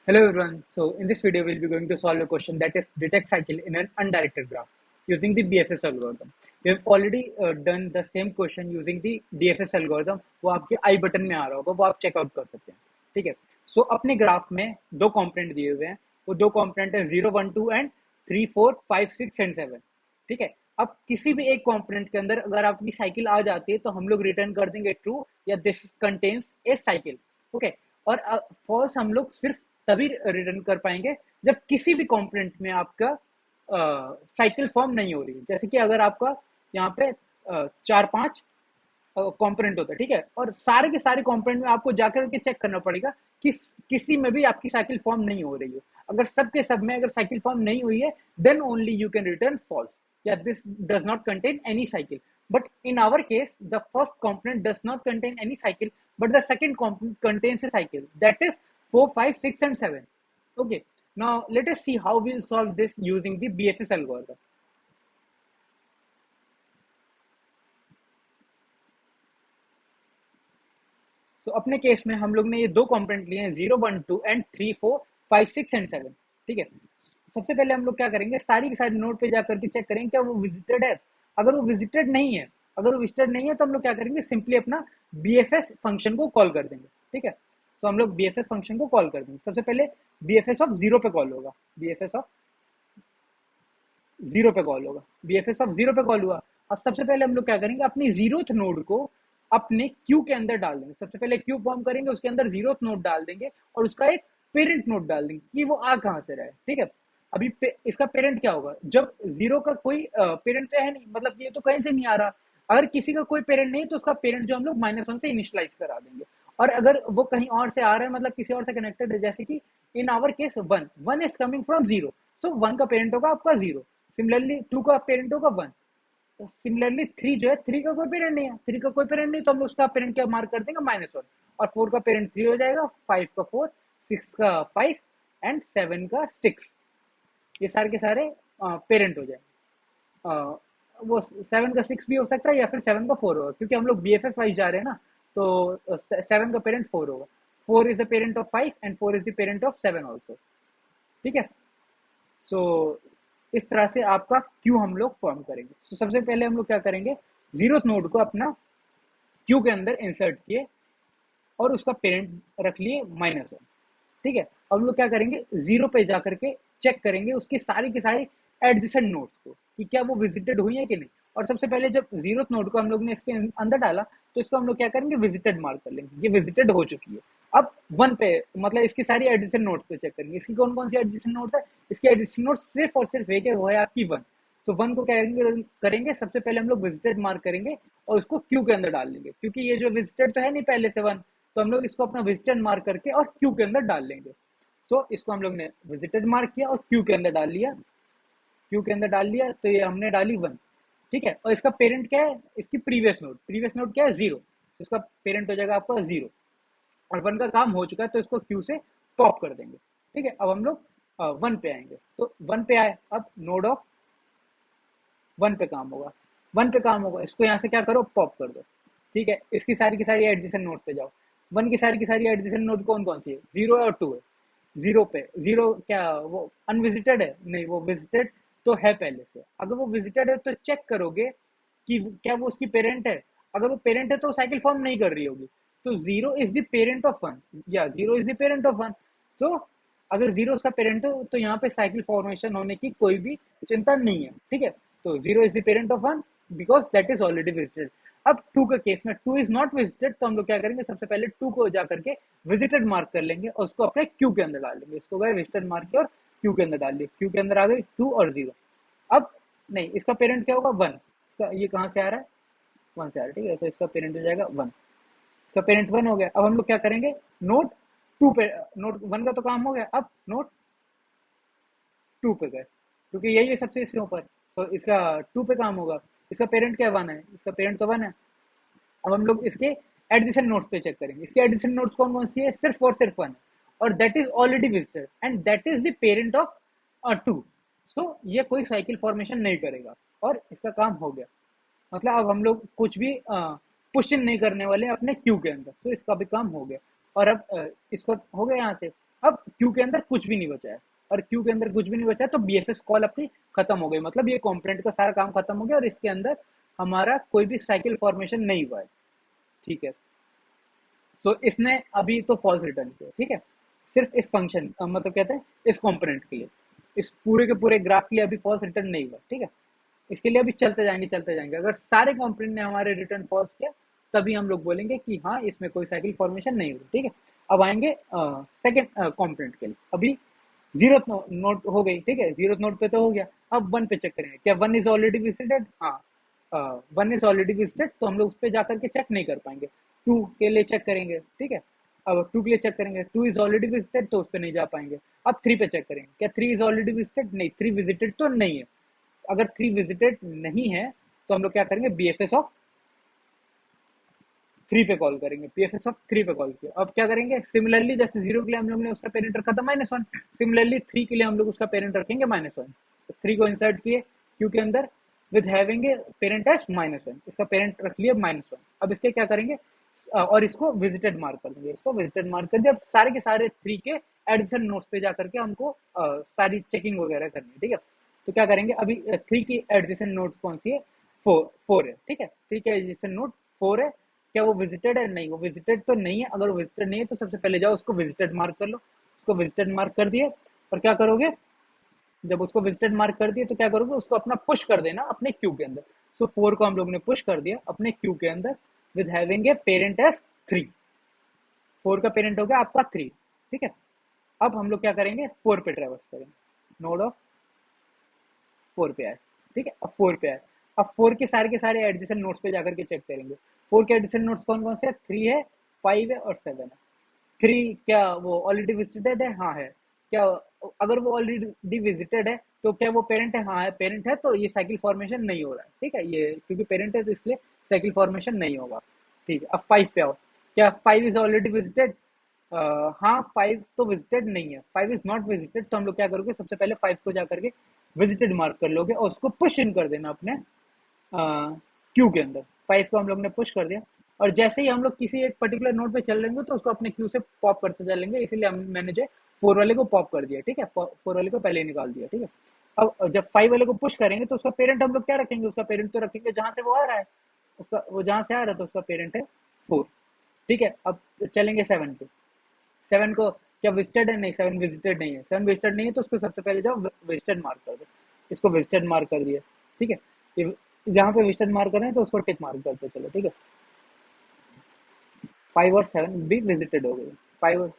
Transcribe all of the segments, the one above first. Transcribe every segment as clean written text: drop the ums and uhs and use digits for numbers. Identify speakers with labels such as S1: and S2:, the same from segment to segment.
S1: Hello everyone. So in this video, we'll be going to solve a question that is detect cycle in an undirected graph using the BFS algorithm. We have already done the same question using the DFS algorithm. वो आपके आई button में आ रहा होगा, वो आप checkout कर सकते हैं. ठीक है. सो अपने ग्राफ में दो कंपोनेंट दिए हुए हैं. वो दो कंपोनेंट है 0, 1, 2 एंड 3, 4, 5, 6 एंड 7. ठीक है. अब किसी भी एक कंपोनेंट के अंदर अगर आपकी साइकिल आ जाती है तो हम लोग रिटर्न कर देंगे ट्रू या this contains a cycle. Okay. और फॉल्स हम लोग सिर्फ तभी रिटर्न कर पाएंगे जब किसी भी कंपोनेंट में आपका साइकिल फॉर्म नहीं हो रही है. जैसे कि अगर आपका यहाँ पे 4-5 कंपोनेंट होता है, ठीक है, और सारे के सारे कंपोनेंट में आपको जाकर के चेक करना पड़ेगा कि किसी में भी आपकी साइकिल फॉर्म नहीं हो रही है. अगर सब के सब में अगर साइकिल फॉर्म नहीं हुई है then only you can return false या this does not contain any cycle. But in our case, the first component does not contain any cycle, but the second component contains a cycle. That is 4, 5, 6, and 7. Okay. Now let us see how we'll solve this using the BFS algorithm. तो अपने case में हम लोग ने ये दो component लिए हैं 0, 1, 2 एंड 3, 4, 5, 6 एंड 7. ठीक है. सबसे पहले हम लोग क्या करेंगे, सारी की सारी नोड पे जाकर के चेक करेंगे क्या वो विजिटेड है. अगर वो विजिटेड नहीं है, अगर वो विजिटेड नहीं है तो हम लोग क्या करेंगे, सिंपली अपना BFS फंक्शन को कॉल कर देंगे. ठीक है. तो हम लोग BFS फंक्शन को कॉल कर देंगे. सबसे पहले BFS ऑफ 0 पे कॉल होगा. BFS ऑफ 0 पे कॉल होगा. BFS ऑफ 0 पे कॉल हुआ. अब सबसे पहले हम लोग क्या करेंगे, अपनी जीरोथ नोड को अपने क्यू के अंदर डाल देंगे. सबसे पहले क्यू फॉर्म करेंगे, उसके अंदर जीरोथ नोड डाल देंगे और उसका एक पेरेंट नोड डाल देंगे कि वो आ कहां से रहा है. ठीक है. अभी इसका पेरेंट क्या होगा, जब जीरो का कोई पेरेंट तो है नहीं, मतलब ये तो कहीं से नहीं आ रहा. अगर किसी का कोई पेरेंट नहीं तो उसका पेरेंट जो हम लोग -1 से इनिशियलाइज करा देंगे. और अगर वो कहीं और से आ रहा है, मतलब किसी और से कनेक्टेड है, जैसे कि in our case 1, 1 is coming from 0, so 1 का पेरेंट होगा आपका 0. सिमिलरली 2 का पेरेंट होगा 1. सिमिलरली 3 जो है, 3 का कोई पेरेंट नहीं है, 3 का कोई पेरेंट नहीं, तो हम उसका पेरेंट क्या मार्क कर देंगे, -1. और 4 का पेरेंट 3 हो जाएगा, 5 का 4, 6 का 5 एंड 7 का 6. ये सारे के सारे पेरेंट हो जाए. वो 7 का 6 भी हो सकता है या फिर 7 का 4 होगा, क्योंकि हम लोग BFS वाइज जा रहे हैं ना. तो 7 का पेरेंट 4 होगा. 4 is the parent of 5 and 4 is the parent of 7 also. ठीक है. सो इस तरह से आपका क्यू हम लोग फॉर्म करेंगे. तो सबसे पहले हम लोग क्या करेंगे, जीरोथ नोड को अपना क्यू के अंदर इंसर्ट किए और उसका पेरेंट रख लिए -1. ठीक है. अब हम लोग क्या करेंगे, जीरो पे जाकर के चेक करेंगे उसकी सारी की सारी एडजेसेंट नोड्स को कि क्या वो विजिटेड हुई है कि नहीं. और सबसे पहले जब जीरोथ नोड को हम लोग ने इसके अंदर डाला तो इसको हम लोग क्या करेंगे, विजिटेड मार्क कर लेंगे, ये विजिटेड हो चुकी है. अब 1 पे मतलब इसकी सारी एडजेसेंट नोड्स पे चेक करेंगे, इसकी कौन कौन सी एडजेसेंट नोड्स है. इसकी एडजेसेंट नोड्स सिर्फ और सिर्फ एक है, वो है आपकी 1. तो 1 को क्या करेंगे, सबसे पहले हम लोग विजिटेड मार्क करेंगे और उसको क्यू के अंदर डाल लेंगे, क्योंकि ये जो विजिटेड तो है नहीं पहले से 1, तो हम लोग इसको अपना विजिटेड मार्क करके और क्यू के अंदर डाल लेंगे. सो इसको हम लोग ने विजिटेड मार्क किया और क्यू के अंदर डाल लिया. क्यू के अंदर डाल लिया तो ये हमने डाली 1. ठीक है. और इसका पेरेंट क्या है, इसकी प्रीवियस नोड क्या है, 0. इसका पेरेंट हो जाएगा आपका 0. और 1 का काम हो चुका है तो इसको क्यू से पॉप कर देंगे. ठीक है. अब हम लोग 1 पे आएंगे. तो 1 पे आए, अब नोड ऑफ 1 पे काम होगा. 1 पे काम होगा, इसको यहाँ से क्या करो, पॉप कर दो. ठीक है. इसकी सारी की सारी एडजेसेंट नोड पे जाओ. 1 की सारी एडजेसेंट नोड कौन कौन सी है, 0 है और 2 है. 0 पे 0 क्या वो अनविजिटेड है, नहीं वो विजिटेड तो है पहले से. अगर वो विजिटेड है तो चेक करोगे कि क्या वो उसकी पेरेंट है. अगर वो पेरेंट है तो साइकिल फॉर्म नहीं कर रही होगी. तो 0 इज द पेरेंट ऑफ 1, या 0 इज द पेरेंट ऑफ 1. तो अगर 0 उसका पेरेंट हो तो यहाँ पे साइकिल फॉर्मेशन होने की कोई भी चिंता नहीं है. ठीक है. तो 0 is the parent of 1 because that is already visited. अब 2 का केस में 2 इज नॉट विजिटेड, तो हम लोग क्या करेंगे, सबसे पहले 2 को जाकर के विजिटेड मार्क कर लेंगे और उसको अपने क्यू के अंदर डाल लेंगे. इसको गए विजिटेड मार्क किया और क्यू के अंदर डाल लिया. क्यू के अंदर आ गई 2 और 0. अब नहीं, इसका पेरेंट क्या होगा, 1. इसका ये कहाँ से आ रहा है, 1 से आ रहा है. ठीक है. तो इसका पेरेंट हो जाएगा 1. इसका पेरेंट 1 हो गया. अब हम लोग क्या करेंगे, नोट 2 पे, नोट 1 का तो काम हो गया, अब नोट 2 पे गए क्योंकि यही है सबसे इसके ऊपर. तो इसका 2 पे काम होगा. इसका पेरेंट क्या 1 है, इसका पेरेंट तो 1 है. अब हम लोग इसके एडिशन नोट्स पे चेक करेंगे. इसके एडिशन नोट्स कौन कौन सी है, सिर्फ और सिर्फ 1, और that is already visited and that is the parent of 2. सो ये कोई साइकिल फॉर्मेशन नहीं करेगा और इसका काम हो गया. मतलब अब हम लोग कुछ भी पुश इन नहीं करने वाले अपने क्यू के अंदर. तो इसका भी काम हो गया. और अब इसको हो गया यहाँ से. अब क्यू के अंदर कुछ भी नहीं बचा है, और क्यू के अंदर कुछ भी नहीं बचा है तो बीएफएस कॉल अपनी खत्म हो गई, मतलब ये कॉम्पोनेंट का सारा काम खत्म हो गया और इसके अंदर हमारा कोई भी साइकिल फॉर्मेशन नहीं हुआ है। ठीक है, सो इसने अभी तो फॉल्स रिटर्न किया। ठीक है, सिर्फ इस फंक्शन मतलब कहते हैं इस कंपोनेंट के लिए, इस पूरे के पूरे ग्राफ के लिए अभी फॉल्स रिटर्न नहीं हुआ। ठीक है, इसके लिए अभी चलते जाएंगे, अगर सारे कंपोनेंट ने हमारे रिटर्न फॉल्स किया तभी हम लोग बोलेंगे कि हाँ इसमें कोई साइकिल फॉर्मेशन नहीं हुई। ठीक है, अब आएंगे सेकेंड कंपोनेंट के लिए। अभी जीरो नोट हो गई। ठीक है, जीरो नोट पे तो हो गया, अब वन पे चेक करेंगे, क्या वन इज ऑलरेडी विजिटेड? हाँ, वन इज ऑलरेडी विजिटेड, तो हम लोग उस पर जाकर के चेक नहीं कर पाएंगे। टू के लिए चेक करेंगे। ठीक है, अब टू के लिए चेक करेंगे, टू इज ऑलरेडी विजिटेड, तो उस पर नहीं जा पाएंगे। अब थ्री पे चेक करेंगे, क्या थ्री इज ऑलरेडी विजिटेड? नहीं, थ्री विजिटेड तो नहीं है। अगर थ्री विजिटेड नहीं है तो हम लोग क्या करेंगे, बीएफएस ऑफ थ्री पे कॉल करेंगे, पीएफएस ऑफ थ्री पे कॉल किया। अब क्या करेंगे, सिमिलरली जैसे जीरो के लिए हम लोग ने उसका पेरेंट रखा था -1, सिमिलरली थ्री के लिए हम लोग उसका पेरेंट रखेंगे -1। तो थ्री को इंसर्ट किए क्यू के अंदर विद हैविंग पेरेंट एस -1, इसका पेरेंट रख लिया -1। अब इसके क्या करेंगे, और इसको विजिटेड मार्क कर देंगे, इसको विजिटेड मार्क कर दिया। अब सारे के सारे थ्री के एडिशन नोट्स पे जाकर के हमको सारी चेकिंग वगैरह करनी है। ठीक है, तो क्या करेंगे, अभी थ्री की एडिशन नोट कौन सी है, फोर है। ठीक है, थ्री का एडिशन नोट 4 है, क्या वो विजिटेड है? नहीं, वो विजिटेड तो नहीं है। अगर वो विजिटेड नहीं है तो सबसे पहले जाओ उसको विजिटेड मार्क कर लो, उसको विजिटेड मार्क कर दिए। और क्या करोगे, जब उसको विजिटेड मार्क कर दिए तो क्या करोगे, उसको अपना पुश कर देना अपने क्यू के अंदर। सो फोर को हम लोग ने पुश कर दिया अपने क्यू के अंदर with having a parent S 3। Four का पेरेंट हो गया आपका 3। ठीक है, अब हम लोग क्या करेंगे, फोर पे ट्रेवर्स करेंगे, नोड ऑफ फोर पे आए। ठीक है, अब फोर पे आए, अब फोर के सारे एडिशन नोट्स पे जाकर के चेक करेंगे। फोर के एडिशन नोट्स कौन कौन से है, थ्री है, फाइव है और सेवन है। थ्री क्या वो ऑलरेडी विजिटेड है? हाँ है। क्या, अगर वो ऑलरेडी विजिटेड है तो क्या वो पेरेंट है? हाँ है, पेरेंट है, तो ये साइकिल फॉर्मेशन नहीं हो रहा है। ठीक है, ये क्योंकि पेरेंट है तो इसलिए साइकिल फॉर्मेशन नहीं होगा। ठीक है, अब फाइव पे आओ, क्या फाइव इज ऑलरेडी विजिटेड? हाँ, फाइव तो विजिटेड नहीं है, फाइव इज नॉट विजिटेड, तो हम लोग क्या करोगे, सबसे पहले फाइव को जाकर के विजिटेड मार्क कर लोगे और उसको पुश इन कर देना अपने क्यू के अंदर। फाइव को हम लोग ने पुश कर दिया, और जैसे ही हम लोग किसी एक पर्टिकुलर नोड पे चल लेंगे तो उसको अपने क्यू से पॉप करते चलेंगे, इसीलिए मैंने जो फोर वाले को पॉप कर दिया। ठीक है, फोर वाले को पहले ही निकाल दिया। ठीक है, अब जब फाइव वाले को पुश करेंगे तो उसका पेरेंट हम लोग क्या रखेंगे, उसका पेरेंट तो रखेंगे जहां से वो आ रहा है, उसका वो जहां से आ रहा है तो उसका पेरेंट है फोर। ठीक है, अब चलेंगे सेवन पे। सेवन को क्या विजिटेड है? नहीं, सेवन विजिटेड नहीं है। सेवन विजिटेड नहीं है तो उसको सबसे पहले जाओ विजिटेड मार्क कर दो, इसको विजिटेड मार्क कर दिया। ठीक है, ये जहाँ पे विजिटेड मार्क कर रहे हैं तो उसको टिक मार्क करते चलो। ठीक है, फाइव और सेवन भी विजिटेड हो गए। फाइव और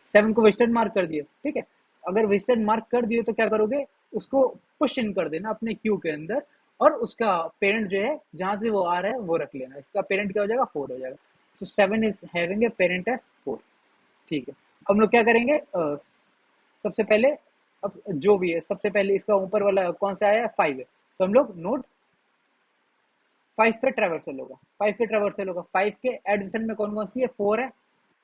S1: सेवन को विजिटेड मार्क कर दिए। ठीक है, अगर विजिटेड मार्क कर दिए तो क्या करोगे, उसको पुश इन कर देना अपने क्यू के अंदर, और उसका पेरेंट जो है जहां से वो आ रहा है वो रख लेना, इसका पेरेंट क्या हो जाएगा, फोर हो जाएगा। So seven is having a parent as four. ठीक है, हम लोग क्या करेंगे, सबसे पहले, अब जो भी है सबसे पहले इसका ऊपर वाला कौन सा आया है, फाइव है, तो हम लोग नोट फाइव पे ट्रेवर्सल होगा, फाइव पे ट्रेवर्सल होगा। फाइव के एडिशन में कौन कौन सी है, फोर है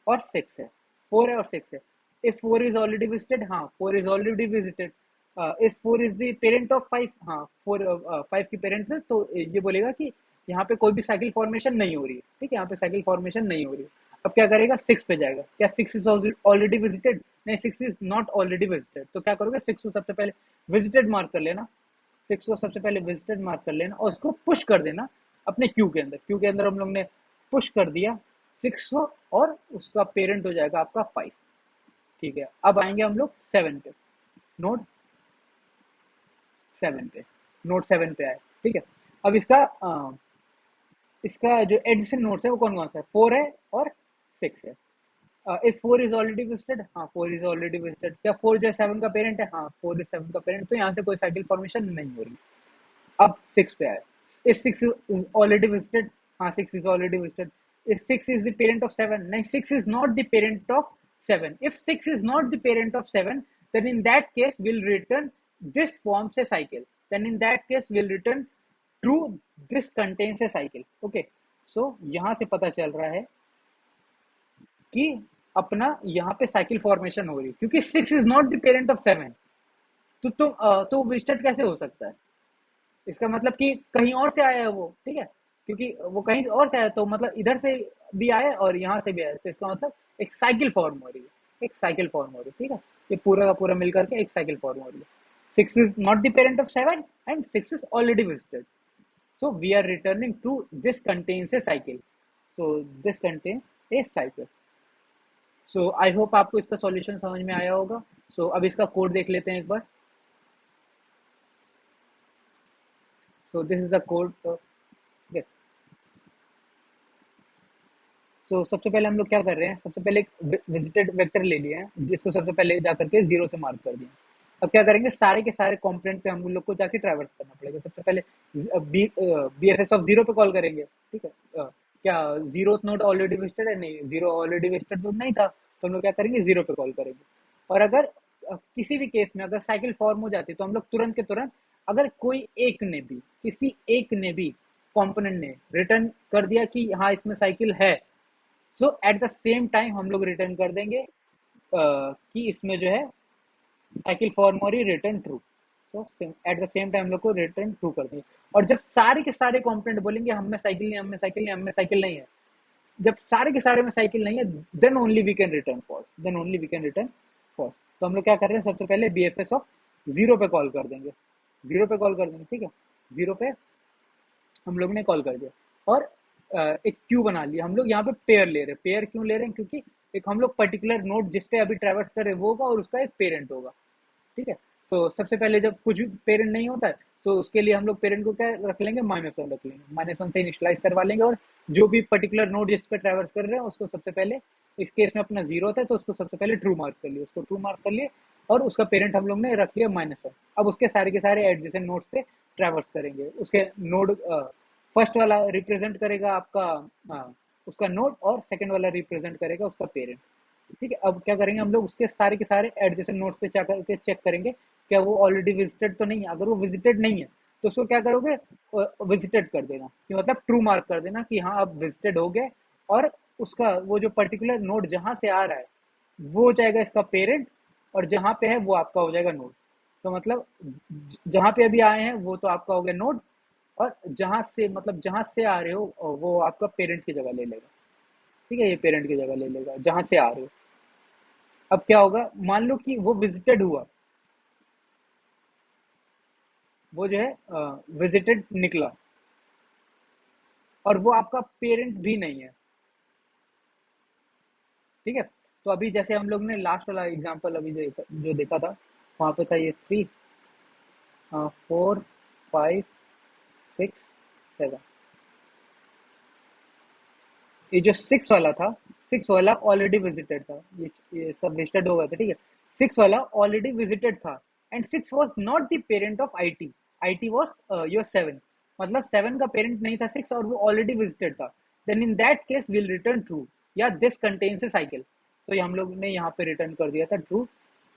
S1: और सिक्स है, फोर है और सिक्स है। इस फोर इज ऑलरेडी विजिटेड? हाँ, फोर इज ऑलरेडी विजिटेड। इस four is the parent of five? हाँ, फोर फाइव की पेरेंट है, तो ये बोलेगा कि यहाँ पे कोई भी साइकिल फॉर्मेशन नहीं हो रही है। ठीक है, यहाँ पे साइकिल फॉर्मेशन नहीं हो रही है। अब क्या करेगा, सिक्स पे जाएगा, क्या सिक्स इज ऑलरेडी विजिटेड? नहीं, six is not already visited, तो क्या करोगे, सिक्स को सबसे पहले विजिटेड मार्क कर लेना, सिक्स को सबसे पहले विजिटेड मार्क कर लेना और उसको पुश कर देना अपने क्यू के अंदर। क्यू के अंदर हम लोग ने पुश कर दिया सिक्स को, और उसका पेरेंट हो जाएगा आपका फाइव। ठीक है, अब आएंगे हम लोग सेवन पे, नोट सेवन पे, नोट सेवन पे आए। ठीक है, अब इसका जो एडिशन नोट्स है वो कौन कौन सा है, फोर है और सिक्स है। इस फोर इज ऑलरेडी विजिटेड? हाँ, फोर इज ऑलरेडी विजिटेड। क्या फोर जो है सेवन का पेरेंट है? हाँ, फोर इज सेवन का पेरेंट, तो यहाँ से कोई साइकिल फॉर्मेशन नहीं हो रही। अब सिक्स पे आए, इस सिक्स इज ऑलरेडी विजिटेड? हाँ, सिक्स इज ऑलरेडी विजिटेड। इस six is the parent of seven? नहीं, six is not the parent of seven. If six is not the parent of seven, then in that case we'll return this forms a cycle, then in that case we'll return true, this contains a cycle. Okay, so यहाँ से पता चल रहा है कि अपना यहाँ पे साइकिल फॉर्मेशन हो रही है, क्योंकि six is not the parent of seven. तो विजिटेड कैसे हो सकता है, इसका मतलब कि कहीं और से आया है वो। ठीक है, क्योंकि वो कहीं और से आया तो मतलब इधर से भी आया और यहाँ से भी आया, तो इसका मतलब एक साइकिल फॉर्म हो रही है। एक साइकिल फॉर्म हो रही है, ठीक है। ये पूरा का पूरा मिल करके एक साइकिल फॉर्म हो रही है। 6 is not the parent of 7 and 6 is already visited. So we are returning to this contains a cycle. So this contains a cycle. So I hope आपको इसका सॉल्यूशन समझ में आया होगा। So अब इसका कोड देख लेते हैं एक बार। So this is the code. Okay. So सबसे पहले हम लोग क्या कर रहे हैं, सबसे पहले एक विजिटेड वेक्टर ले लिया है जिसको सबसे पहले जा करके 0 से मार्क कर दिया। अब क्या करेंगे, सारे के सारे कंपोनेंट पे हम लोग को जाके ट्रैवर्स करना पड़ेगा। सबसे पहले BFS ऑफ 0 पे कॉल करेंगे, ठीक है। क्या 0th नोड ऑलरेडी विजिटेड है? नहीं, 0 ऑलरेडी विजिटेड तो नहीं था, तो हम लोग क्या करेंगे, 0 पे कॉल करेंगे। और अगर किसी भी केस में अगर साइकिल फॉर्म हो जाती है तो हम लोग तुरंत के तुरंत, अगर कोई एक ने भी, किसी एक ने भी कंपोनेंट ने रिटर्न कर दिया कि हाँ इसमें साइकिल है, सो एट द सेम टाइम हम लोग रिटर्न कर देंगे कि इसमें जो है साइकिल फॉर्म और return true. So at the same time हम लोग को रिटर्न ट्रू कर देंगे। और जब सारे के सारे कंपोनेंट बोलेंगे हमें साइकिल नहीं, हमें साइकिल नहीं, हमें साइकिल नहीं है, जब सारे के सारे में साइकिल नहीं है, then only we can return false, then only we can return false. तो हम लोग क्या कर रहे हैं, सबसे पहले BFS ऑफ 0 पे कॉल कर देंगे, 0 पे कॉल कर देंगे, ठीक है। 0 पे हम लोग ने कॉल कर दिया और एक क्यू बना लिया। हम लोग यहाँ पे पेयर ले रहे हैं। पेयर क्यों ले रहे हैं? क्योंकि एक हम लोग पर्टिकुलर नोड जिस पे अभी ट्रैवर्स कर रहे हैं वो होगा और उसका एक पेरेंट होगा, ठीक है। तो सबसे पहले जब कुछ भी पेरेंट नहीं होता है तो उसके लिए हम लोग पेरेंट को क्या रख लेंगे, -1 रख लेंगे, -1 से इनिशियलाइज करवा लेंगे। और जो भी पर्टिकुलर नोड जिस पे ट्रैवर्स कर रहे हैं उसको सबसे पहले, इस केस में अपना 0 होता है तो उसको सबसे पहले ट्रू मार्क कर लिया, उसको ट्रू मार्क कर लिए और उसका पेरेंट हम लोग ने रख लिया -1। अब उसके सारे के सारे एडजेसेंट नोड्स पे ट्रैवर्स करेंगे। उसके नोड फर्स्ट वाला रिप्रेजेंट करेगा आपका उसका नोड और सेकंड वाला रिप्रेजेंट करेगा उसका पेरेंट, ठीक है। अब क्या करेंगे, हम लोग उसके सारे के सारे एडजेसेंट नोड्स पे जाकर चेक करेंगे क्या वो ऑलरेडी विजिटेड तो नहीं है। अगर वो विजिटेड नहीं है तो उसको क्या करोगे, विजिटेड कर देना, कि मतलब ट्रू मार्क कर देना कि हाँ अब विजिटेड हो गए। और उसका वो जो पर्टिकुलर नोड जहां से आ रहा है वो हो जाएगा इसका पेरेंट, और जहां पे है वो आपका हो जाएगा नोड। तो मतलब जहां पे अभी आए हैं वो तो आपका हो गया नोड, और जहां से मतलब जहां से आ रहे हो वो आपका पेरेंट की जगह ले लेगा, ठीक है। ये पेरेंट की जगह ले लेगा जहां से आ रहे हो। अब क्या होगा, मान लो कि वो विजिटेड हुआ, वो जो है विजिटेड निकला और वो आपका पेरेंट भी नहीं है, ठीक है। तो अभी जैसे हम लोग ने लास्ट वाला एग्जांपल अभी जो देखा था, वहां पे था ये 3 4 5 6 7। ये जो 6 वाला था, 6 वाला ऑलरेडी विजिटेड था, ये सब विजिटेड हो गए थे, ठीक है। 6 वाला ऑलरेडी विजिटेड था and 6 was not the parent of IT। IT was your 7, मतलब 7 का पेरेंट नहीं था 6 और वो ऑलरेडी विजिटेड था। Then in that case will return true या दिस कंटेन्स ए साइकिल। तो ये हम लोग ने यहाँ पे रिटर्न कर दिया था ट्रू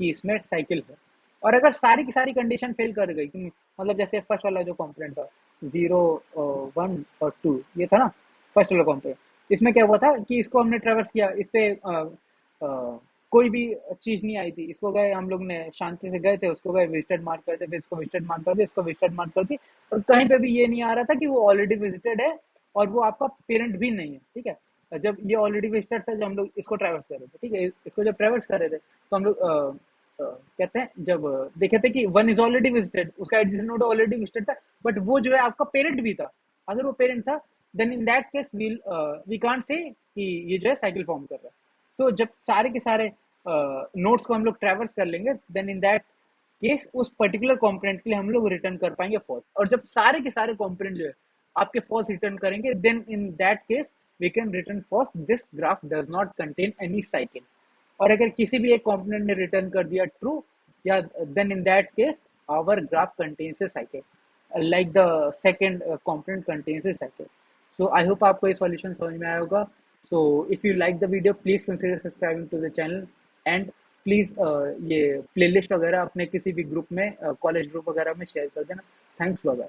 S1: कि इसमें साइकिल है। और अगर सारी की सारी कंडीशन फेल कर गई कि मतलब जैसे फर्स्ट वाला जो कंपोनेंट था 0 1 और 2, ये था ना फर्स्ट वाला कंपोनेंट, इसमें क्या हुआ था कि इसको हमने ट्रैवर्स किया, इस पे कोई भी चीज नहीं आई थी, इसको गए हम लोग ने शांति से गए थे, उसको गए विजिटेड मार्क करते, फिर इसको विजिटेड मार्क कर दिया, इसको विजिटेड मार्क कर दी, और कहीं पे भी ये नहीं आ रहा था कि वो ऑलरेडी विजिटेड है और वो आपका पेरेंट भी नहीं है, ठीक है। जब ये ऑलरेडी विजिटेड था, जब हम लोग इसको ट्रैवर्स कर रहे थे, ठीक है, इसको जब ट्रैवर्स कर रहे थे तो हम लोग कहते हैं जब देखे थे कि 1 इज ऑलरेडी विजिटेड, उसका एडजेसेंट नोड ऑलरेडी विजिटेड था, बट वो जो है आपका पेरेंट भी था। अगर वो पेरेंट था then in that case we can't say कि ये जो है साइकिल फॉर्म कर रहा है। सो जब सारे के सारे नोड्स को हम लोग ट्रैवर्स कर लेंगे देन इन दैट केस उस पर्टिकुलर कंपोनेंट के लिए हम लोग रिटर्न कर पाएंगे फॉल्स। और जब सारे के सारे कंपोनेंट जो है आपके फॉल्स रिटर्न करेंगे then in that case we can return false, this graph does not contain any cycle. और अगर किसी भी एक कंपोनेंट ने रिटर्न कर दिया ट्रू, या then in that case our graph contains a cycle like the second component contains a cycle. So I hope आपको ये सॉल्यूशन समझ में आया होगा। So if you like the video please consider subscribing to the channel and please ये playlist वगैरह अपने किसी भी ग्रुप में कॉलेज ग्रुप वगैरह में शेयर कर देना। Thanks, bye bye.